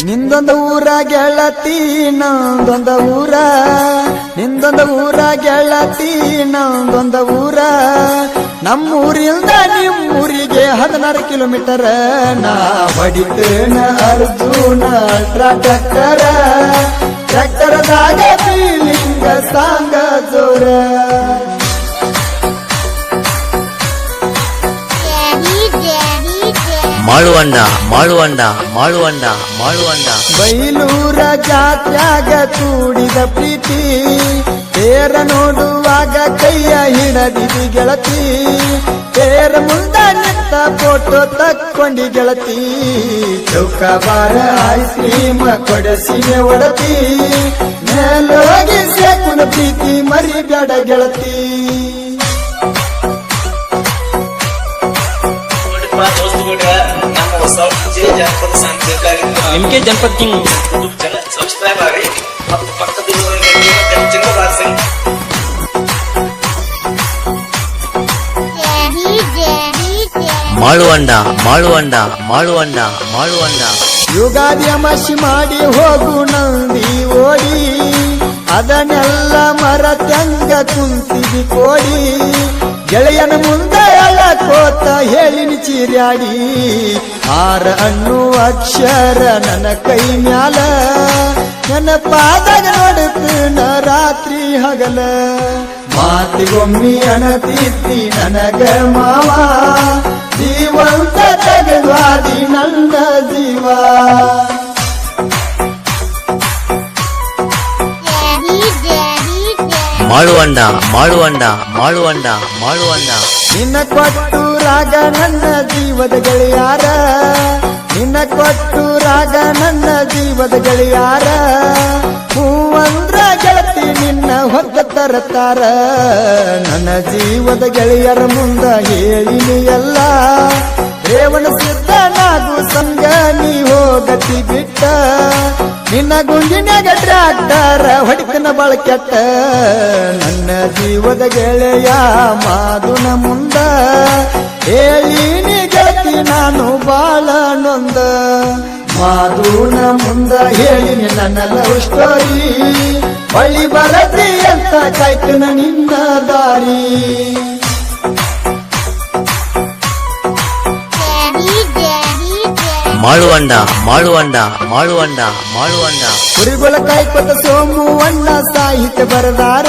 ನಿಂದೊಂದು ಊರ ಗೆಳತಿ ನಂದೊಂದ ಊರ, ನಿಂದೊಂದ ಊರ ಗೆಳತಿ ನಂದೊಂದ ಊರ. ನಮ್ಮೂರಿಂದ ನಿಮ್ಮೂರಿಗೆ 16 ಕಿಲೋಮೀಟರ್. ನಾ ಹೊಡಿತೇನ ಅರ್ಜುನ ಅಲ್ಟ್ರಾ ಟ್ರ್ಯಾಕ್ಟರ, ಟ್ರ್ಯಾಕ್ಟರದಾಗ ಫೀಲಿಂಗ ಸಾಂಗ ಜೋರ. ಮಾಳುವಂಡ ಮಾಳುವಂಡ ಮಾಳುವಂಡ ಮಾಳುವಂಡ. ಬೈಲೂರ ಜಾತ್ಯಾಗ ಕೂಡಿದ ಪ್ರೀತಿ, ತೇರ ನೋಡುವಾಗ ಕೈಯ ಹಿಡದಿದಿ ಗೆಳತಿ. ತೇರ ಮುಂದ ನಿಂತ ಫೋಟೋ ತಕ್ಕೊಂಡಿ ಗೆಳತಿ. ಚೌಕಾಬಾರ ಐಸ್ ಕ್ರೀಮ್ ಕೊಡಸಿನೆ ಒಡತಿ, ಮೇಲೋಗಿ ಸೇಕುನ ಪ್ರೀತಿ ಮರಿಬೇಡ ಗೆಳತಿ. MK ಜನಪದ ಕಿಂಗ್ ಸಬ್ಸ್ಕ್ರೈಬ್ ಆಗಿ ಮತ್ತು ಪಕ್ಕದಲ್ಲಿರುವ ಚಿನ್ನ ಬಾರಿಸಿ. ಮಾಳುವಂಡ ಮಾಳುವಂಡ ಮಾಳುವಂಡ ಮಾಳುವಂಡ. ಯುಗಾದಿ ಅಮಾಸಿ ಮಾಡಿ ಹೋಗು ನಂದಿ ಓಡಿ, ಅದನ್ನೆಲ್ಲ ಮರತ್ಯಂಗ ಕುಂತಿದಿ ಕೋಡಿ. ಗೆಳೆಯನ ಮುಂದೆ ಅಳಕೋತ ಹೇಳಿನಿ ಚೀರ್ಯಾಡಿ, ಆರ ಅನ್ನುವ ಅಕ್ಷರ ನನ್ನ ಕೈ ಮ್ಯಾಲ. ನನ್ನ ಪಾದಾಗ ನೋಡುತ್ತೇನ ರಾತ್ರಿ ಹಗಲ. ಮಾತಿಗೊಮ್ಮಿ ಅಣತಿದ್ದಿ ನನಗ ಮಾವ, ಜೀವಂತ ತೆಗೆದ್ವಾದಿ ನನ್ನ ಜೀವ. ಮಾಳುವಂಡ ಮಾಳುವಂಡ ಮಾಳುವಂಡ ಮಾಳುವಂಡ. ನಿನ್ನ ಕೊಟ್ಟು ರಾಗ ನನ್ನ ಜೀವದ ಗೆಳೆಯಾರ, ನಿನ್ನ ಕೊಟ್ಟು ರಾಗ ನನ್ನ ಜೀವದ ಗೆಳೆಯಾರ. ಹೂವಂದ್ರ ಗೆಳತಿ ನಿನ್ನ ಹೊತ್ತ ತರತಾರ, ನನ್ನ ಜೀವದ ಗೆಳೆಯರ ಮುಂದ ಹೇಳಿನಿ ಎಲ್ಲ. ರೇವಣ ಸಿದ್ಧ ನಾಗು ಸಂಗ ನೀ ಹೋಗತಿ ಬಿಟ್ಟ, ನಿನ್ನ ಗುಂಡಿನ್ಯಾಗ ಟ್ರ್ಯಾಕ್ಟರ ಹೊಡಿತನ ಬಾಳ ಕೆಟ್ಟ. ನನ್ನ ಜೀವದ ಗೆಳೆಯ ಮಾದುನ ಮುಂದ ಹೇಳಿನಿ ಗೆಳತಿ ನಾನು ಬಾಳ ನೊಂದ. ಮಾದುನ ಮುಂದ ಹೇಳಿನಿ ನನ್ನ ಲವ್ ಸ್ಟೋರಿ, ಬಳಿ ಬರದಿ ಅಂತ ಕಾಯ್ತನ ನಿನ್ನ ದಾರಿ. ಮಾಳುವಂಡ ಮಾಳುವಂಡ ಮಾಳುವಂಡ ಮಾಳುವಂಡ. ಕುರಿಗೊಳ ಕಾಯ್ಕೊತ ಸೋಮು ಅಣ್ಣ ಸಾಹಿತ್ಯ ಬರದಾರ,